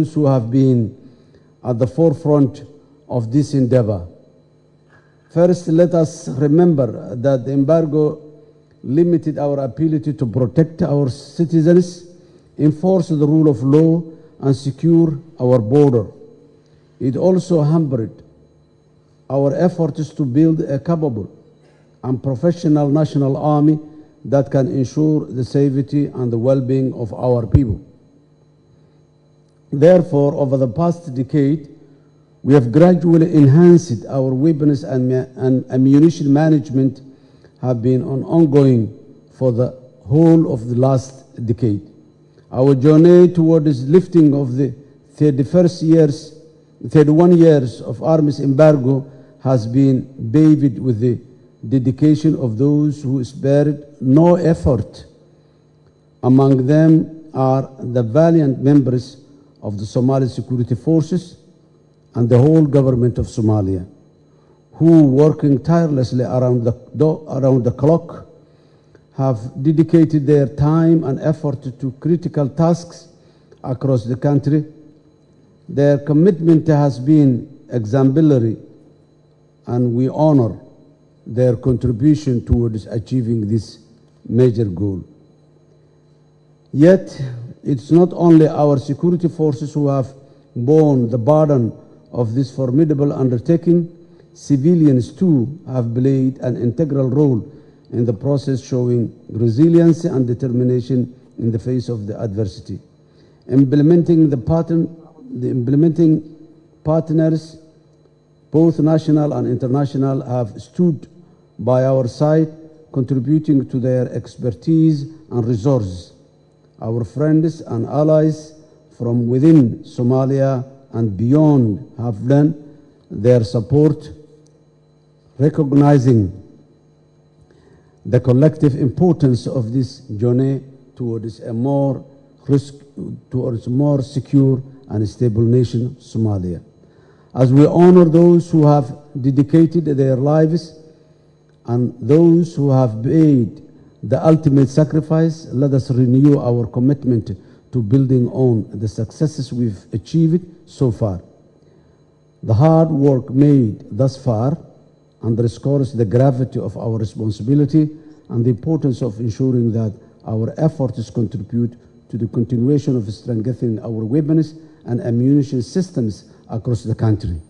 those who have been at the forefront of this endeavor. First, let us remember that the embargo limited our ability to protect our citizens, enforce the rule of law, and secure our border. It also hampered our efforts to build a capable and professional national army that can ensure the safety and the well-being of our people. Therefore, over the past decade, we have gradually enhanced our weapons and ammunition management have been ongoing for the whole of the last decade. Our journey towards lifting of the 31 years of arms embargo has been paved with the dedication of those who spared no effort. Among them are the valiant members of the Somali security forces and the whole government of Somalia, who, working tirelessly around the clock, have dedicated their time and effort to critical tasks across the country. Their commitment has been exemplary, and we honor their contribution towards achieving this major goal. Yet, it's not only our security forces who have borne the burden of this formidable undertaking. Civilians too have played an integral role in the process, showing resilience and determination in the face of the adversity. Implementing partners, both national and international, have stood by our side, contributing to their expertise and resources. Our friends and allies from within Somalia and beyond have lent their support, recognizing the collective importance of this journey towards a more secure and stable nation, Somalia. As we honor those who have dedicated their lives and those who have paid the ultimate sacrifice, let us renew our commitment to building on the successes we've achieved so far. The hard work made thus far underscores the gravity of our responsibility and the importance of ensuring that our efforts contribute to the continuation of strengthening our weapons and ammunition systems across the country.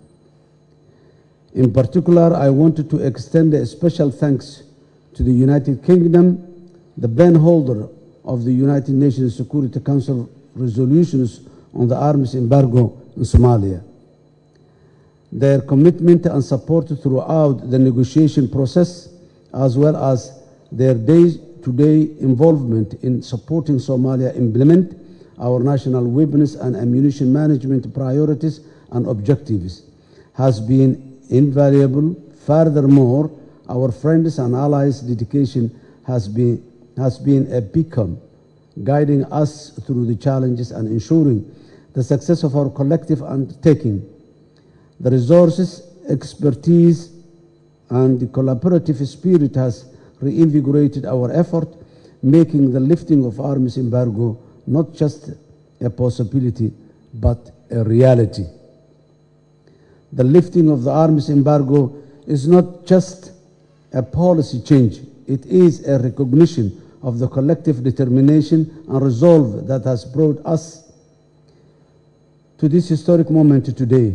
In particular, I wanted to extend a special thanks to the United Kingdom, the pen holder of the United Nations Security Council resolutions on the arms embargo in Somalia. Their commitment and support throughout the negotiation process, as well as their day-to-day involvement in supporting Somalia implement our national weapons and ammunition management priorities and objectives, has been invaluable. Furthermore, our friends and allies' dedication has been a beacon, guiding us through the challenges and ensuring the success of our collective undertaking. The resources, expertise, and the collaborative spirit has reinvigorated our effort, making the lifting of arms embargo not just a possibility, but a reality. The lifting of the arms embargo is not just a policy change, it is a recognition of the collective determination and resolve that has brought us to this historic moment today.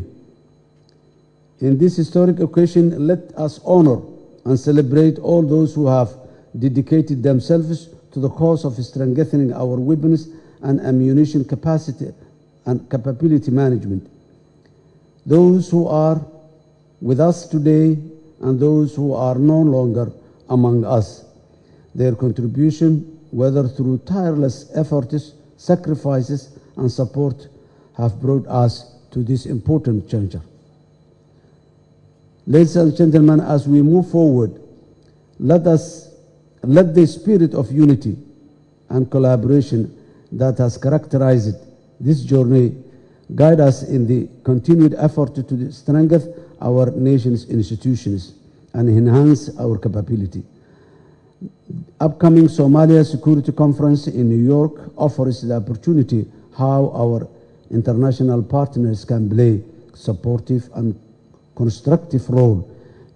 In this historic occasion, let us honor and celebrate all those who have dedicated themselves to the cause of strengthening our weapons and ammunition capacity and capability management. Those who are with us today and those who are no longer among us. Their contribution, whether through tireless efforts, sacrifices, and support, have brought us to this important juncture. Ladies and gentlemen, as we move forward, let the spirit of unity and collaboration that has characterized this journey guide us in the continued effort to strengthen our nation's institutions and enhance our capability. Upcoming Somalia Security Conference in New York offers the opportunity how our international partners can play supportive and constructive role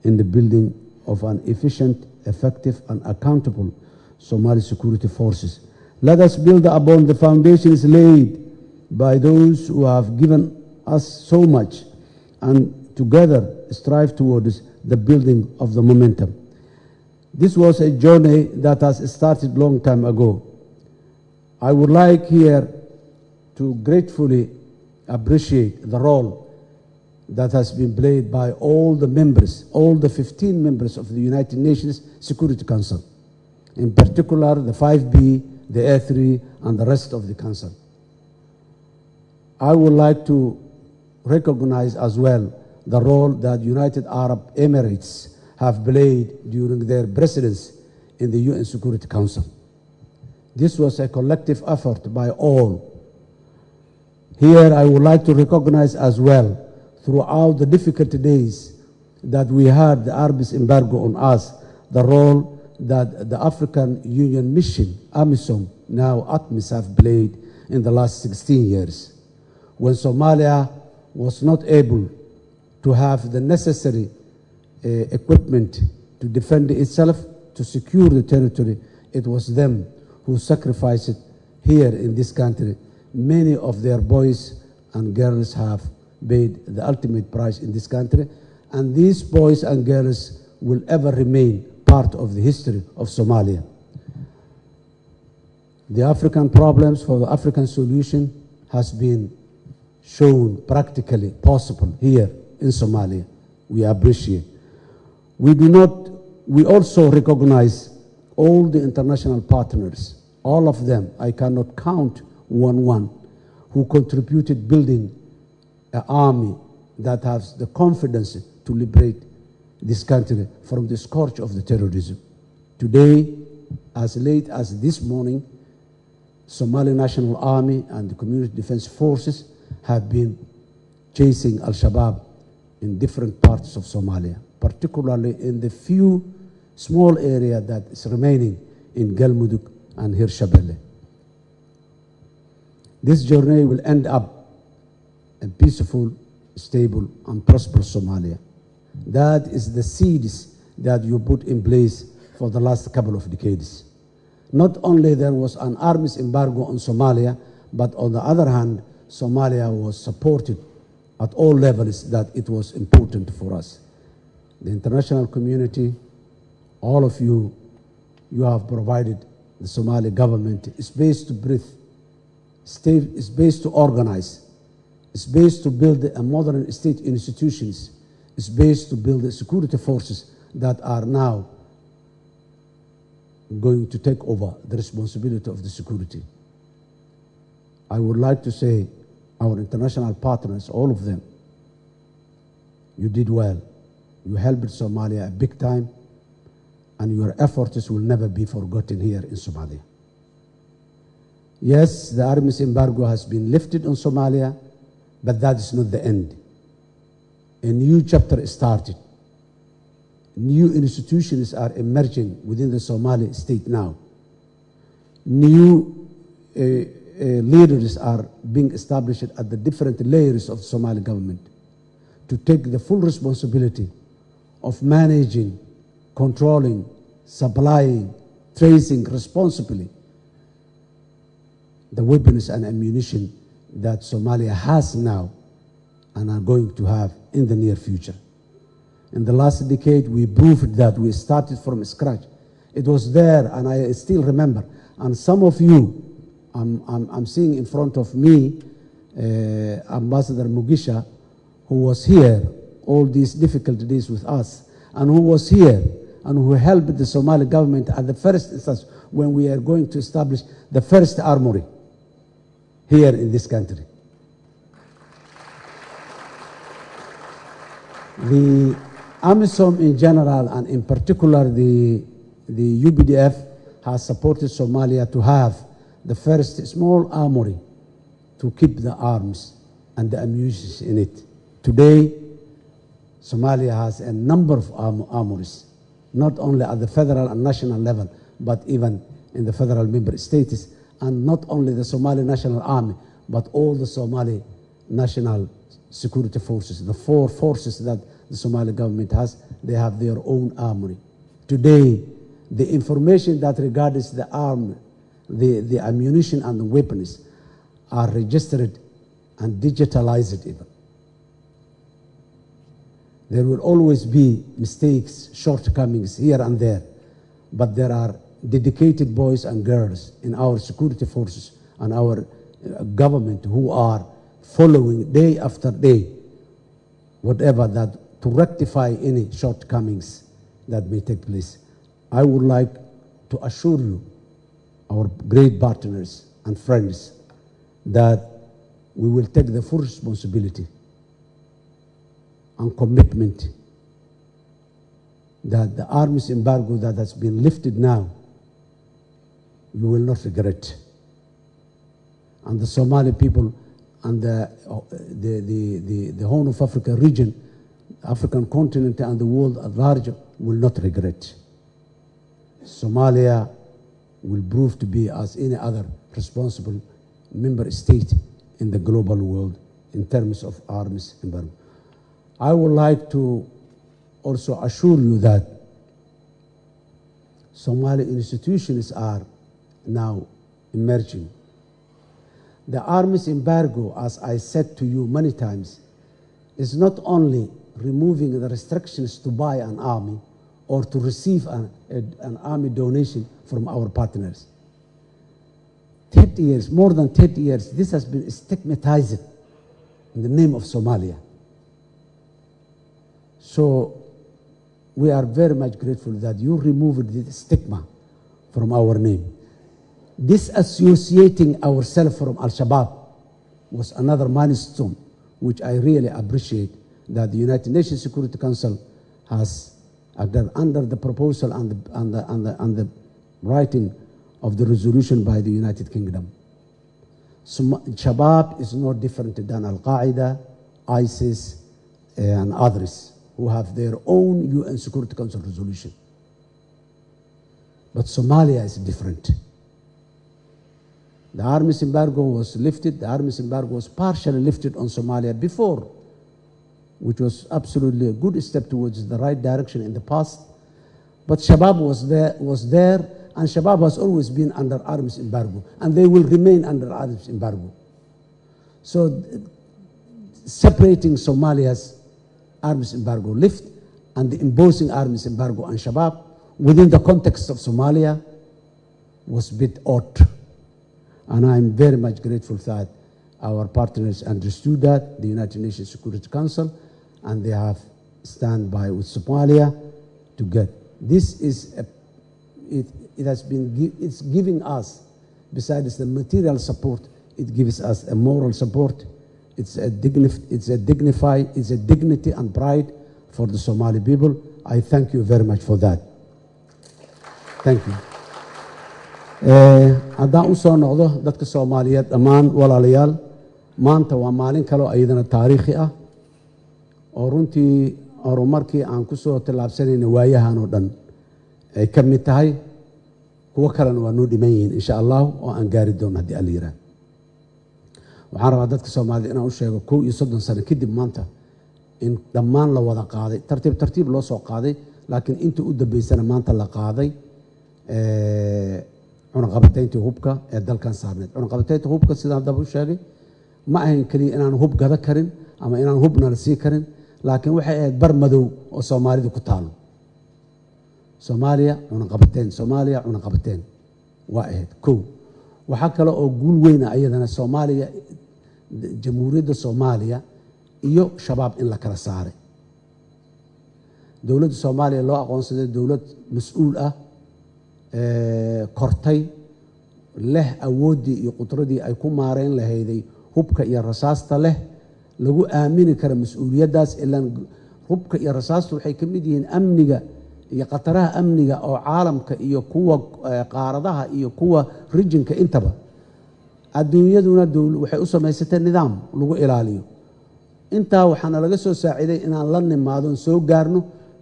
in the building of an efficient, effective, and accountable Somali security forces. Let us build upon the foundations laid by those who have given us so much, and together strive towards the building of the momentum. This was a journey that has started long time ago. I would like here to gratefully appreciate the role that has been played by all the members, all the 15 members of the United Nations Security Council, in particular the 5B, the A3, and the rest of the Council. I would like to recognize as well the role that United Arab Emirates have played during their presidency in the UN Security Council. This was a collective effort by all. Here I would like to recognize as well, throughout the difficult days that we had the Arabs embargo on us, the role that the African Union Mission, AMISOM, now ATMIS, have played in the last 16 years. When Somalia was not able to have the necessary equipment to defend itself, to secure the territory, it was them who sacrificed it here in this country. Many of their boys and girls have paid the ultimate price in this country, and these boys and girls will ever remain part of the history of Somalia. The African problems for the African solution has been shown practically possible here in Somalia. We appreciate. We also recognize all the international partners, all of them, I cannot count one, who contributed building an army that has the confidence to liberate this country from the scourge of the terrorism. Today, as late as this morning, Somali National Army and the Community Defense Forces have been chasing Al-Shabaab in different parts of Somalia, particularly in the few small area that is remaining in Galmudug and Hirshabelle. This journey will end up a peaceful, stable, and prosperous Somalia. That is the seeds that you put in place for the last couple of decades. Not only there was an arms embargo on Somalia, but on the other hand, Somalia was supported at all levels that it was important for us. The international community, all of you, you have provided the Somali government space to breathe, space to organize, space to build a modern state institutions, space to build the security forces that are now going to take over the responsibility of the security. I would like to say our international partners, all of them, you did well. You helped Somalia big time, and your efforts will never be forgotten here in Somalia. Yes, the arms embargo has been lifted on Somalia, but that is not the end. A new chapter started. New institutions are emerging within the Somali state now. New leaders are being established at the different layers of the Somali government to take the full responsibility of managing, controlling, supplying, tracing responsibly the weapons and ammunition that Somalia has now and are going to have in the near future. In the last decade, we proved that we started from scratch. It was there, and I still remember. And some of you, I'm seeing in front of me Ambassador Mugisha, who was here all these difficult days with us, and who was here and who helped the Somali government at the first instance when we are going to establish the first armory here in this country. The AMISOM in general, and in particular the UPDF, has supported Somalia to have the first small armory to keep the arms and the ammunition in it. Today, Somalia has a number of armories, not only at the federal and national level, but even in the federal member states, and not only the Somali National Army, but all the Somali national security forces, the 4 forces that the Somali government has, they have their own armory. Today, the information that regards the army, the ammunition and the weapons are registered and digitalized even. There will always be mistakes, shortcomings here and there, but there are dedicated boys and girls in our security forces and our government who are following day after day whatever that to rectify any shortcomings that may take place. I would like to assure you, our great partners and friends, that we will take the full responsibility and commitment that the arms embargo that has been lifted now, you will not regret. And the Somali people and the Horn of Africa region, African continent and the world at large will not regret. Somalia will prove to be as any other responsible member state in the global world in terms of arms embargo. I would like to also assure you that Somali institutions are now emerging. The arms embargo, as I said to you many times, is not only removing the restrictions to buy an army or to receive an army donation from our partners. 30 years, more than 30 years, this has been stigmatized in the name of Somalia. So we are very much grateful that you removed the stigma from our name. Disassociating ourselves from Al-Shabaab was another milestone, which I really appreciate that the United Nations Security Council has, under the proposal and the writing of the resolution by the United Kingdom. Shabaab is no different than Al-Qaeda, ISIS, and others who have their own UN Security Council resolution. But Somalia is different. The arms embargo was lifted. The arms embargo was partially lifted on Somalia before, which was absolutely a good step towards the right direction in the past. But Shabaab was there, and Shabaab has always been under arms embargo, and they will remain under arms embargo. So separating Somalia's arms embargo lift and the imposing arms embargo on Shabaab within the context of Somalia was a bit odd. And I'm very much grateful that our partners understood that, the United Nations Security Council, and they have stand by with Somalia to get. This is, it's giving us, besides the material support, it gives us a moral support. It's a dignity and pride for the Somali people. I thank you very much for that. Thank you. haddaan u soo noqdo dadka Soomaaliyeed dhammaan walaalayaal, maanta waa maalin kale oo ayadana taariikhi ah oo runtii horumarkii aan ku soo tallaabsanayna waayahan oo dhan ay ka mid tahay. kuwo kalena waa noo dhiman yihiin insha Allah oo aan gaari doono haddii Alla yiraahdo. waxaan rabaa dadka Soomaaliyeed inaan u sheego 31 sano kadib maanta in dhammaan la wada qaaday, tartiib loo soo qaaday, laakiin inta u dambeysana maanta la qaaday cunaqabateynta hubka ee dalkan saarneed. cunaqabateynta hubka sidaan daba u sheegay ma ahayn kaliya inaan hub gada karin ama inaan hubna la sii karin, laakiin waxay ahayd bar madow oo Soomaalida ku taalo. Soomaaliya cunaqabateyn waa ahayd kow. waxaa kale oo guul weyn ah ayadana Soomaaliya, jamhuuriyadda Soomaaliya iyo shabaab in la kala saaray. dowladda Soomaaliya loo aqoonsaday dowlad mas'uul ah, kortay, leh awoodii iyo qudradii ay ku maareyn lahayday hubka iyo rasaasta leh, lagu aamini kara mas'uuliyaddaas. ilaan hubka iyo rasaastu waxay ka mid yihiin amniga iyo qataraha amniga oo caalamka iyo kuwa qaaradaha iyo kuwa regionka intaba. adduunyaduna waxay u samaysatay nidaam lagu ilaaliyo. intaa waxaana laga soo saaciday inaan la nimaado soo gaarno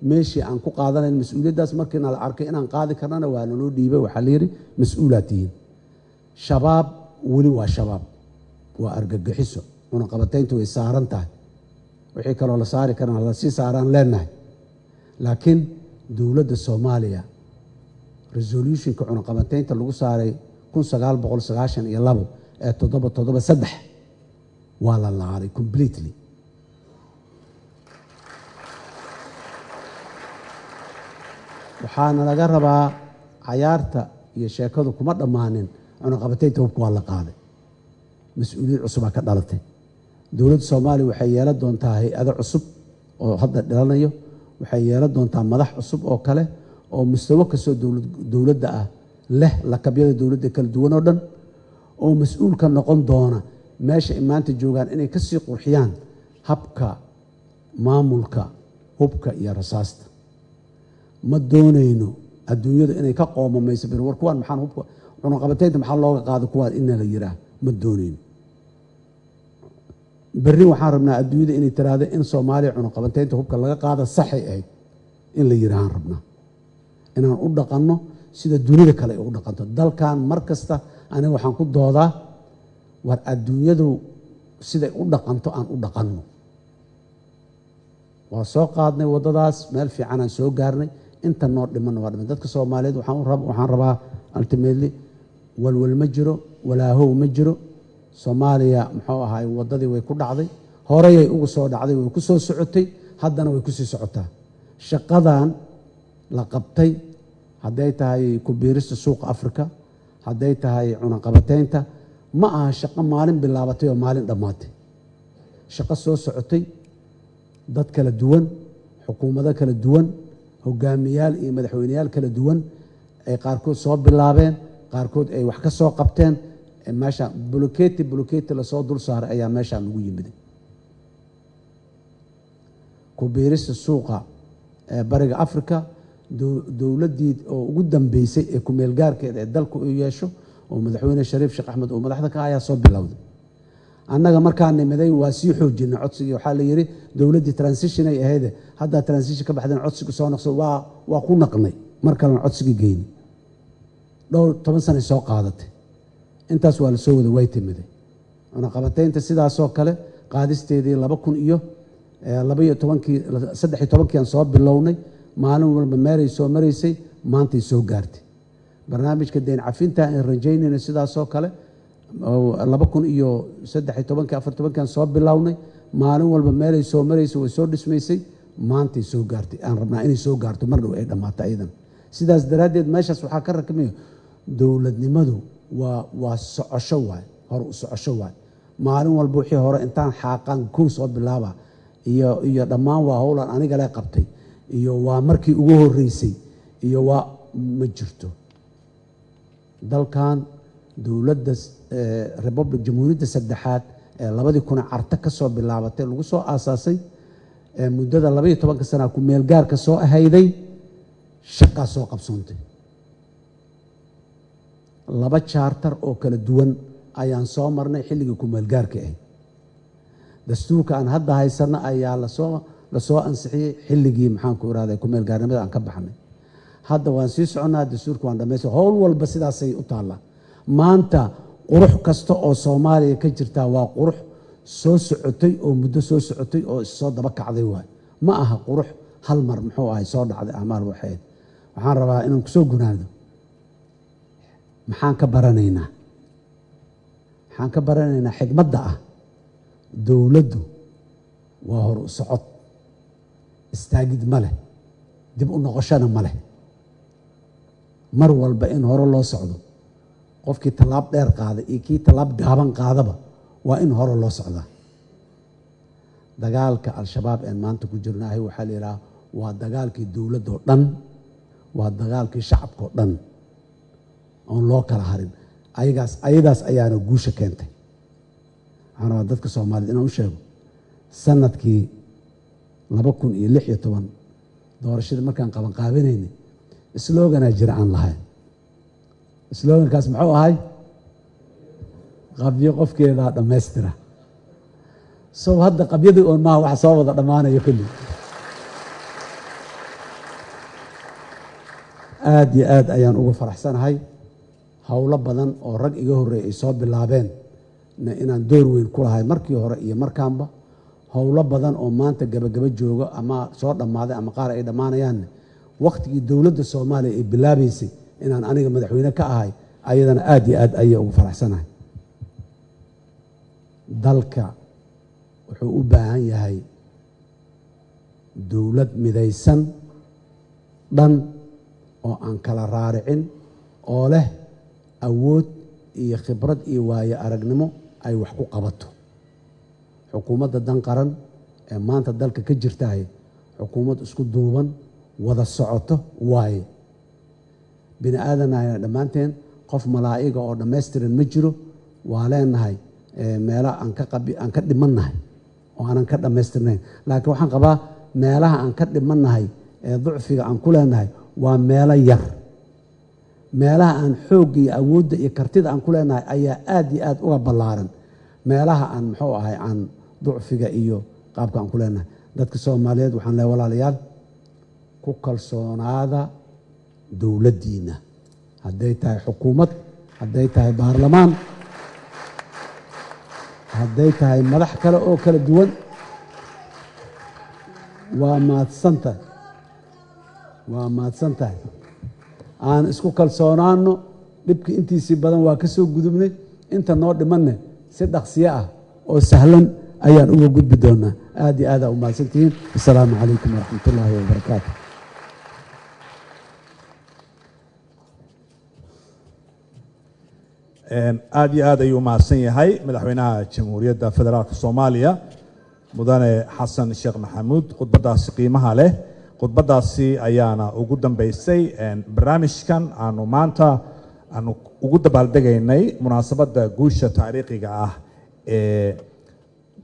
meeshii aan ku qaadanayn mas'uuliyaddaas. markiina la arkay inaan qaadi karnana waa naloo dhiibay, waxaa la yidhi mas-uulaad tihiin. shabaab weli waa shabaab, waa argagixiso cunaqabateyntu way saaran tahay wixii kaloo la saari karana la sii saaraan leenahay laakiin dowladda Soomaaliya resolutionka cunaqabateynta lagu saaray 1992 ee 773 waa la laalay completely waxaana laga rabaa cayaarta iyo sheekadu kuma dhammaanin cunaqabateynta hubka waa la qaaday mas'uuliyad cusub ka dhalatay dowladda Soomaaliya waxay yeelan doontaa hay'ado cusub oo hadda dhalanayo waxay yeelan doontaa madax cusub oo kale oo mustawa ka soo dowladda ah leh lakabyada dowladda kala duwan oo dhan oo mas'uul ka noqon doona meesha maanta joogaan inay ka sii qurxiyaan habka maamulka hubka iyo rasaasta ma doonayno adduunyada inay ka qoomamayso bir war kuwan maxaan hubka cunaqabateynta maxaa looga qaado kuwan in la yiraahdo ma doonayno berri waxaan rabnaa adduunyada inay tiraahdo in Soomaaliya cunaqabateynta hubka laga qaado saxay ah in la yiraahdo rabnaa inaan u dhaqanno sida dunida kale ay u dhaqanto dalkan markasta aniga waxaan ku doodaa war adduunyadu sida u dhaqanto aan u dhaqanno waa soo qaadnay wadadaas meel fiican aan soo gaarnay inta noo dhiman waa dhiman dadka Soomaaliyeed waxaan rabaa ultimately walwal ma jiro walaahow ma jiro Soomaaliya muxuu ahaay wadadii way ku dhacday horeyay ugu soo dhacday way ku soo socotay haddana way ku sii socotaa shaqadan la qabtay haday tahay ku biirista suuqa Afrika haday tahay cunaqabateynta ma aha shaqo maalin bilaabatay oo maalin dhamaatay shaqo soo socotay dad kala duwan xukuumado kala duwan hogaamiyaal iyo madaxweynayaal kala duwan ay qaarkood soo bilaabeen qaarkood ay wax ka soo qabteen meesha blokeeti la soo dul saaray ayaa meesha lagu yimid ku biirista suuqa bariga Afrika dowladii oo ugu dambeysay ee ku meel gaarkeeda ee dalku u yeesho oo madaxweyne Shariif Sheekh Axmed oo madaxda ka ayaa soo bilowday annaga markaan nimaday waa sii xoojinay codsiga waxa la yiri dowladii transition ay ahayd hadda transition ka baxdan codsiga soo noqso waa ku naqnay markaan codsiga geeyay dhowr 10 sano soo qaadatay intaas waa la soo wada way timiday cunaqabateynta sidaas oo kale qaadisteedii 2012 aan soo bilownay maalin walba meeray soo mareysay maantay soo gaartay barnaamijka deyn cafinta ee rajaynayna sidaas oo kale 2013 aan soo bilownay maalin walba meeray soo mareysay way soo dhismaysay maantay soo gaartay aan rabnaa inay soo gaarto marna ay dhamaato aydan sidaas daraadeed meeshaas waxa ka rakmay dowladnimadu waa socosho waay hor u socosho waay maalin walba wixii hore intaan xaaqan ku soo bilaaba iyo dhammaan waa howlan aniga la qabtay iyo waa markii ugu horeysay iyo waa ma jirto dalkan dowladda Republic Jamhuuriyadda saddexaad ee 2000 carta ka soo bilaabatay lagu soo aasaasay muddada 12 sano ku meel gaar ka soo ahayday shaqa soo qabsoontay laba charter oo kala duwan ayaan soo marnay xilliga ku meel gaarka ah dastuurka aan hadda haysana ayaa la soo ansixiyay xilligii maxaan ku iraaday ku meel gaarnimada aan ka baxnay hadda waan sii soconaa dastuurka waan dhameysay howl walba sidaas ay u taala maanta qurux kasta oo Soomaaliya ka jirta waa qurux soo socotay oo muddo soo socotay oo soo daba kacday waay ma aha qurux hal mar muxuu ahay soo dhacday amaal waxay waxaan rabaa inaan ku soo gunaado maxaan ka baranaynaa xigmadda ah dowladdu waa hor u socod istaagid ma leh dib u noqoshana ma leh mar walba in hore loo socdo qofkii talaab dheer qaaday iyo kii talaab gaaban qaadaba waa in hore loo socdaa dagaalka al-shabaab ee maanta ku jirnaahay waxa la yiraahdaa waa dagaalkii dowladda oo dhan waa dagaalkii shacabka oo dhan oo loo kala harin ayadaas ayaana guusha keentay waxaan dadka Soomaaliyeed inaan u sheego sanadkii 2016 doorashada markaan qaban qaabinaynay slogan jira aan lahayn slogankaas muxuu ahay qabyo qofkeeda dhameystira soo hadda qabyada oo ma wax soo wada dhamaanayo kulli aad iyo aad ayaan ugu faraxsanahay hawlo badan oo rag iga horeeyay soo bilaabeen inaan door weyn ku lahay markii hore iyo markaanba howlo badan oo maanta gabagaba jooga ama soo dhammaaday ama qaar ay dhammaanayaan waqtigii dowladda Soomaaliya ay bilaabaysay inaan aniga madaxweyne ka ahay ayadana aad iyo aad ayay ugu faraxsanahay dalka wuxuu u baahan yahay dowlad midaysan dhan oo aan kala raaricin oo leh awood iyo khibrad iyo waayo aragnimo ay wax ku qabato xukuumadda dan qaran ee maanta dalka ka jirtahay xukuumad isku duuban wada socoto waaye bini aadanayna dhammaanteen qof malaa'iga oo dhammaystiran ma jiro waa leenahay meelaha aan ka dhimannahay oo aanan ka dhammaystirnayn laakiin waxaan qabaa meelaha aan ka dhimannahay ee ducfiga aan ku leenahay waa meelo yar meelaha aan xoogga iyo awoodda iyo kartida aan ku leenahay ayaa aad iyo aad uga ballaaran meelaha aan muxuu ahay aan ducfiga iyo qaabka aan ku leenahay dadka Soomaaliyeed waxaan leeyahay walaalayaal ku kalsoonaada dowladdiina hadday tahay xukuumad hadday tahay baarlamaan hadday tahay madax kale oo kala duwan waa mahadsantahay aan isku kalsoonaano dhibkii intiisii badan waa ka soo gudubnay inta noo dhimanne si dhaqsiyo ah oo sahlan ayaan uga gudbi doonaa aad iyo aad u mahadsantihiin assalaamu calaykum waraxmatullaahi wabarakaatu aad iyo aad ayuu mahadsan yahay madaxweynaha jamhuuriyadda federaalka Soomaaliya mudane Hassan Sheekh Maxamuud khudbadaasi qiimaha leh khudbadaasi ayaana ugu dambeysay barnaamijkan aanu maanta aanu ugu dabaaldegaynay munaasabadda guusha taariikhiga ah ee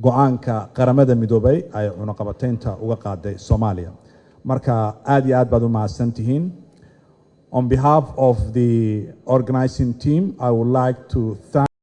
go'aanka qaramada midoobay ay cunaqabateynta uga qaaday Soomaaliya marka aad iyo aad baad u mahadsantihiin. On behalf of the organizing team, I would like to thank